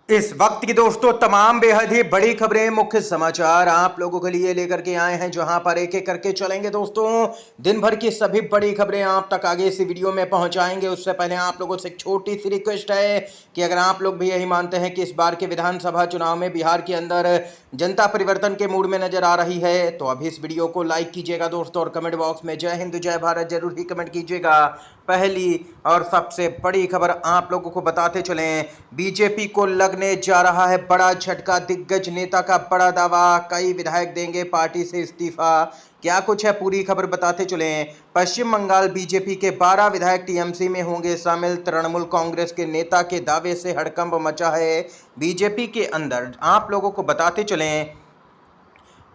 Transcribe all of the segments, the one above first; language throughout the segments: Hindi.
इस वक्त की दोस्तों तमाम बेहद ही बड़ी खबरें, मुख्य समाचार आप लोगों के लिए लेकर के आए हैं, जहां पर एक एक करके चलेंगे दोस्तों। दिन भर की सभी बड़ी खबरें आप तक आगे इसी वीडियो में पहुंचाएंगे। उससे पहले आप लोगों से एक छोटी सी रिक्वेस्ट है कि अगर आप लोग भी यही मानते हैं कि इस बार के विधानसभा चुनाव में बिहार के अंदर जनता परिवर्तन के मूड में नजर आ रही है, तो अभी इस वीडियो को लाइक कीजिएगा दोस्तों, और कमेंट बॉक्स में जय हिंद जय भारत जरूर ही कमेंट कीजिएगा। पहली और सबसे बड़ी खबर आप लोगों को बताते चलें, बीजेपी को लगने जा रहा है बड़ा झटका। दिग्गज नेता का बड़ा दावा, कई विधायक देंगे पार्टी से इस्तीफा। क्या कुछ है पूरी खबर बताते चलें। पश्चिम बंगाल बीजेपी के 12 विधायक टीएमसी में होंगे शामिल। तृणमूल कांग्रेस के नेता के दावे से हड़कंप मचा है बीजेपी के अंदर। आप लोगों को बताते चलें,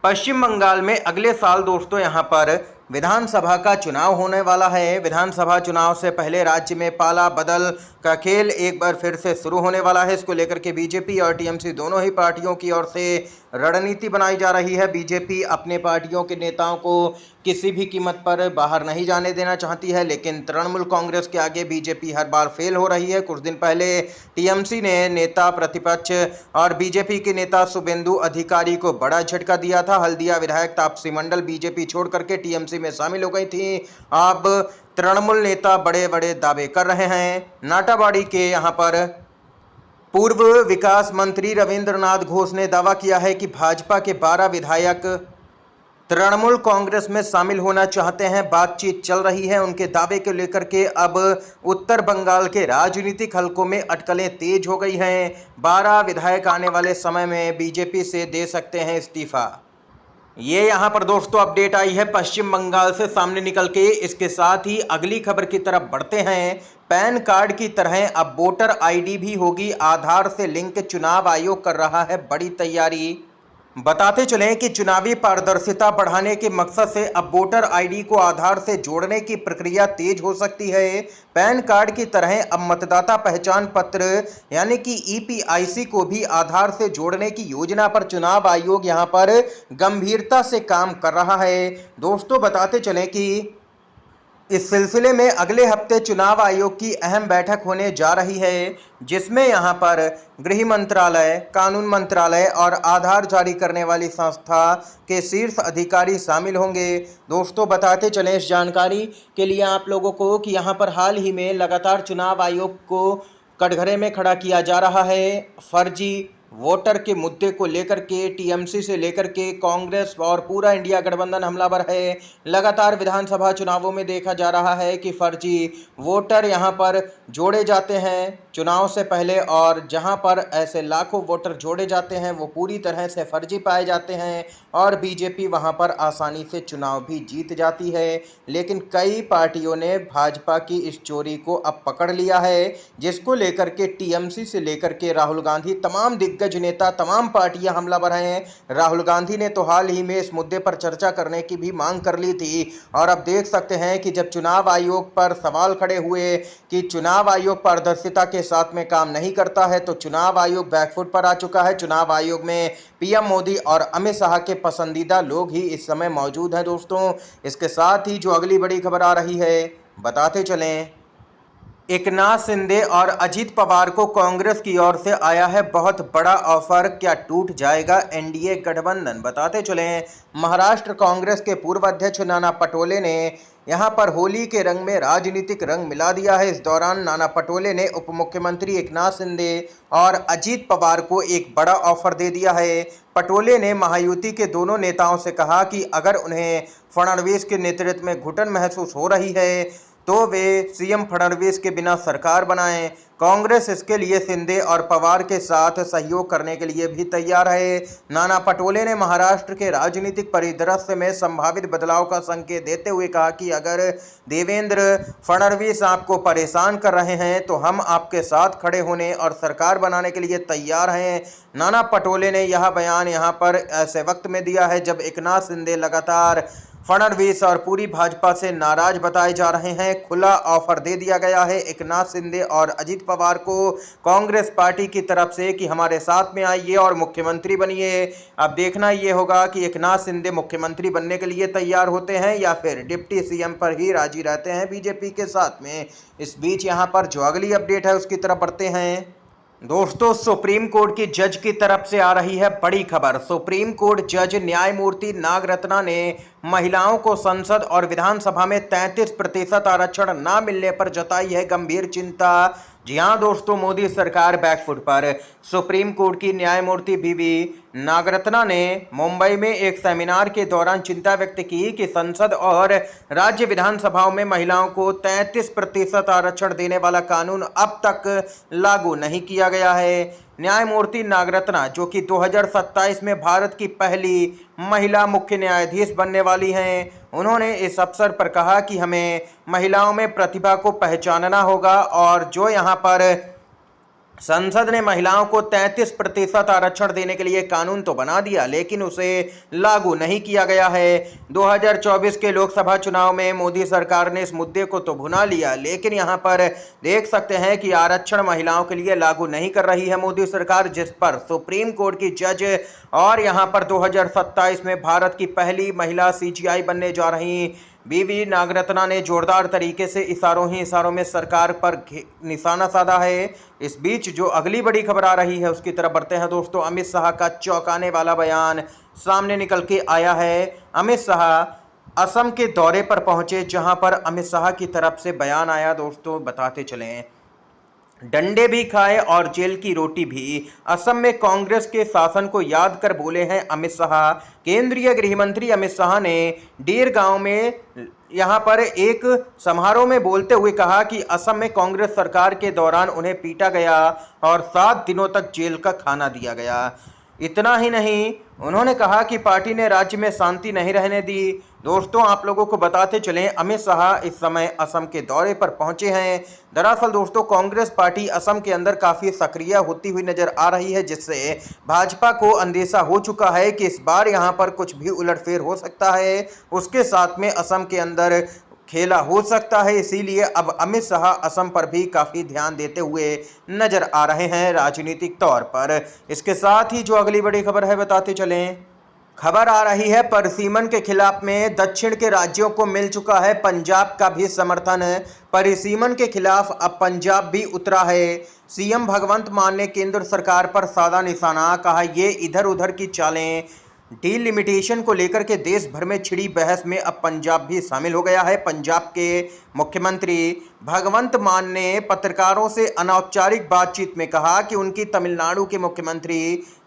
पश्चिम बंगाल में अगले साल दोस्तों यहां पर विधानसभा का चुनाव होने वाला है। विधानसभा चुनाव से पहले राज्य में पाला बदल का खेल एक बार फिर से शुरू होने वाला है। इसको लेकर के बीजेपी और टीएमसी दोनों ही पार्टियों की ओर से रणनीति बनाई जा रही है। बीजेपी अपने पार्टियों के नेताओं को किसी भी कीमत पर बाहर नहीं जाने देना चाहती है, लेकिन तृणमूल कांग्रेस के आगे बीजेपी हर बार फेल हो रही है। कुछ दिन पहले टीएमसी ने नेता प्रतिपक्ष और बीजेपी के नेता शुभेंदु अधिकारी को बड़ा झटका दिया था। हल्दिया विधायक तापसी मंडल बीजेपी छोड़ करके टीएमसी में शामिल हो गई थी। अब तृणमूल नेता बड़े बड़े दावे कर रहे हैं। नाटाबाड़ी के यहां पर पूर्व विकास मंत्री रविंद्रनाथ घोष ने दावा किया है कि भाजपा के 12 विधायक तृणमूल कांग्रेस में शामिल होना चाहते हैं। बातचीत चल रही है उनके दावे को लेकर के। अब उत्तर बंगाल के राजनीतिक हलकों में अटकलें तेज हो गई हैं। 12 विधायक आने वाले समय में बीजेपी से दे सकते हैं इस्तीफा। ये यहाँ पर दोस्तों अपडेट आई है पश्चिम बंगाल से सामने निकल के। इसके साथ ही अगली खबर की तरफ बढ़ते हैं। पैन कार्ड की तरह अब वोटर आईडी भी होगी आधार से लिंक। चुनाव आयोग कर रहा है बड़ी तैयारी। बताते चलें कि चुनावी पारदर्शिता बढ़ाने के मकसद से अब वोटर आईडी को आधार से जोड़ने की प्रक्रिया तेज हो सकती है। पैन कार्ड की तरह अब मतदाता पहचान पत्र यानी कि ईपीआईसी को भी आधार से जोड़ने की योजना पर चुनाव आयोग यहां पर गंभीरता से काम कर रहा है। दोस्तों बताते चलें कि इस सिलसिले में अगले हफ्ते चुनाव आयोग की अहम बैठक होने जा रही है, जिसमें यहां पर गृह मंत्रालय, कानून मंत्रालय और आधार जारी करने वाली संस्था के शीर्ष अधिकारी शामिल होंगे। दोस्तों बताते चलें इस जानकारी के लिए आप लोगों को कि यहां पर हाल ही में लगातार चुनाव आयोग को कटघरे में खड़ा किया जा रहा है। फर्जी वोटर के मुद्दे को लेकर के टीएमसी से लेकर के कांग्रेस और पूरा इंडिया गठबंधन हमलावर है। लगातार विधानसभा चुनावों में देखा जा रहा है कि फर्जी वोटर यहां पर जोड़े जाते हैं चुनाव से पहले, और जहां पर ऐसे लाखों वोटर जोड़े जाते हैं वो पूरी तरह से फर्जी पाए जाते हैं और बीजेपी वहां पर आसानी से चुनाव भी जीत जाती है। लेकिन कई पार्टियों ने भाजपा की इस चोरी को अब पकड़ लिया है, जिसको लेकर के टीएमसी से लेकर के राहुल गांधी, तमाम दिग्गज नेता, तमाम पार्टियां हमलावर हैं। राहुल गांधी ने तो हाल ही में इस मुद्दे पर चर्चा करने की भी मांग कर ली थी, और अब देख सकते हैं कि जब चुनाव आयोग पर सवाल खड़े हुए कि चुनाव आयोग पारदर्शिता के साथ में काम नहीं करता है, तो चुनाव आयोग बैकफुट पर आ चुका है। चुनाव आयोग में पीएम मोदी और अमित शाह के पसंदीदा लोग ही इस समय मौजूद हैं दोस्तों। इसके साथ ही जो अगली बड़ी खबर आ रही है बताते चलें, एकनाथ शिंदे और अजित पवार को कांग्रेस की ओर से आया है बहुत बड़ा ऑफर। क्या टूट जाएगा एनडीए गठबंधन? बताते चलें, महाराष्ट्र कांग्रेस के पूर्व अध्यक्ष नाना पटोले ने यहां पर होली के रंग में राजनीतिक रंग मिला दिया है। इस दौरान नाना पटोले ने उप मुख्यमंत्री एकनाथ शिंदे और अजित पवार को एक बड़ा ऑफर दे दिया है। पटोले ने महायुति के दोनों नेताओं से कहा कि अगर उन्हें फडणवीस के नेतृत्व में घुटन महसूस हो रही है तो वे सीएम फडणवीस के बिना सरकार बनाएं। कांग्रेस इसके लिए शिंदे और पवार के साथ सहयोग करने के लिए भी तैयार है। नाना पटोले ने महाराष्ट्र के राजनीतिक परिदृश्य में संभावित बदलाव का संकेत देते हुए कहा कि अगर देवेंद्र फडणवीस आपको परेशान कर रहे हैं तो हम आपके साथ खड़े होने और सरकार बनाने के लिए तैयार हैं। नाना पटोले ने यह बयान यहां पर ऐसे वक्त में दिया है जब एकनाथ शिंदे लगातार फडणवीस और पूरी भाजपा से नाराज बताए जा रहे हैं। खुला ऑफर दे दिया गया है एकनाथ शिंदे और अजित पवार को कांग्रेस पार्टी की तरफ से कि हमारे साथ में आइए और मुख्यमंत्री बनिए। अब देखना ये होगा कि एकनाथ शिंदे मुख्यमंत्री बनने के लिए तैयार होते हैं या फिर डिप्टी सीएम पर ही राजी रहते हैं बीजेपी के साथ में। इस बीच यहाँ पर जो अगली अपडेट है उसकी तरफ बढ़ते हैं। दोस्तों, सुप्रीम कोर्ट की जज की तरफ से आ रही है बड़ी खबर। सुप्रीम कोर्ट जज न्यायमूर्ति नागरत्ना ने महिलाओं को संसद और विधानसभा में 33% आरक्षण न मिलने पर जताई है गंभीर चिंता। जी हां दोस्तों, मोदी सरकार बैकफुट पर। सुप्रीम कोर्ट की न्यायमूर्ति बीवी नागरत्ना ने मुंबई में एक सेमिनार के दौरान चिंता व्यक्त की कि संसद और राज्य विधानसभाओं में महिलाओं को 33% आरक्षण देने वाला कानून अब तक लागू नहीं किया गया है। न्यायमूर्ति नागरत्ना, जो कि 2027 में भारत की पहली महिला मुख्य न्यायाधीश बनने वाली हैं, उन्होंने इस अवसर पर कहा कि हमें महिलाओं में प्रतिभा को पहचानना होगा और जो यहाँ पर संसद ने महिलाओं को 33% आरक्षण देने के लिए कानून तो बना दिया, लेकिन उसे लागू नहीं किया गया है। 2024 के लोकसभा चुनाव में मोदी सरकार ने इस मुद्दे को तो भुना लिया, लेकिन यहां पर देख सकते हैं कि आरक्षण महिलाओं के लिए लागू नहीं कर रही है मोदी सरकार, जिस पर सुप्रीम कोर्ट की जज और यहां पर 2027 में भारत की पहली महिला सीजीआई बनने जा रही बीवी नागरत्ना ने जोरदार तरीके से इशारों ही इशारों में सरकार पर निशाना साधा है। इस बीच जो अगली बड़ी खबर आ रही है उसकी तरफ बढ़ते हैं दोस्तों। अमित शाह का चौंकाने वाला बयान सामने निकल के आया है। अमित शाह असम के दौरे पर पहुंचे, जहां पर अमित शाह की तरफ से बयान आया दोस्तों, बताते चलें। डंडे भी खाए और जेल की रोटी भी। असम में कांग्रेस के शासन को याद कर बोले हैं अमित शाह। केंद्रीय गृह मंत्री अमित शाह ने डीर गांव में यहां पर एक समारोह में बोलते हुए कहा कि असम में कांग्रेस सरकार के दौरान उन्हें पीटा गया और 7 दिनों तक जेल का खाना दिया गया। इतना ही नहीं, उन्होंने कहा कि पार्टी ने राज्य में शांति नहीं रहने दी। दोस्तों, आप लोगों को बताते चलें, अमित शाह इस समय असम के दौरे पर पहुंचे हैं। दरअसल दोस्तों, कांग्रेस पार्टी असम के अंदर काफ़ी सक्रिय होती हुई नजर आ रही है, जिससे भाजपा को अंदेशा हो चुका है कि इस बार यहां पर कुछ भी उलटफेर हो सकता है। उसके साथ में असम के अंदर खेला हो सकता है, इसीलिए अब अमित शाह असम पर भी काफ़ी ध्यान देते हुए नजर आ रहे हैं राजनीतिक तौर पर। इसके साथ ही जो अगली बड़ी खबर है बताते चलें। खबर आ रही है परिसीमन के खिलाफ में दक्षिण के राज्यों को मिल चुका है पंजाब का भी समर्थन। परिसीमन के खिलाफ अब पंजाब भी उतरा है। सीएम भगवंत मान ने केंद्र सरकार पर साधा निशाना, कहा ये इधर उधर की चालें। डीलिमिटेशन को लेकर के देश भर में छिड़ी बहस में अब पंजाब भी शामिल हो गया है। पंजाब के मुख्यमंत्री भगवंत मान ने पत्रकारों से अनौपचारिक बातचीत में कहा कि उनकी तमिलनाडु के मुख्यमंत्री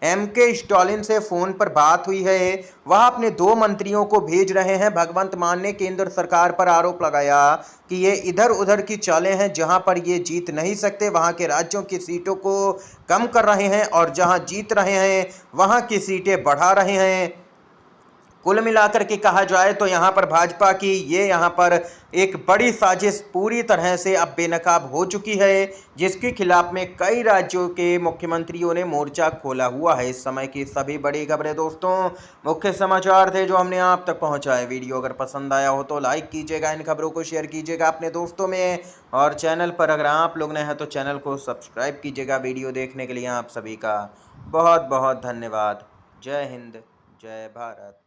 एमके स्टालिन से फोन पर बात हुई है, वह अपने 2 मंत्रियों को भेज रहे हैं। भगवंत मान ने केंद्र सरकार पर आरोप लगाया कि ये इधर उधर की चालें हैं, जहां पर ये जीत नहीं सकते वहां के राज्यों की सीटों को कम कर रहे हैं और जहां जीत रहे हैं वहां की सीटें बढ़ा रहे हैं। कुल मिलाकर के कहा जाए तो यहाँ पर भाजपा की यहाँ पर एक बड़ी साजिश पूरी तरह से अब बेनकाब हो चुकी है, जिसके खिलाफ में कई राज्यों के मुख्यमंत्रियों ने मोर्चा खोला हुआ है। इस समय की सभी बड़ी खबरें दोस्तों, मुख्य समाचार थे जो हमने आप तक पहुँचाए। वीडियो अगर पसंद आया हो तो लाइक कीजिएगा, इन खबरों को शेयर कीजिएगा अपने दोस्तों में, और चैनल पर अगर आप लोग नए हैं तो चैनल को सब्सक्राइब कीजिएगा। वीडियो देखने के लिए आप सभी का बहुत बहुत धन्यवाद। जय हिंद, जय भारत।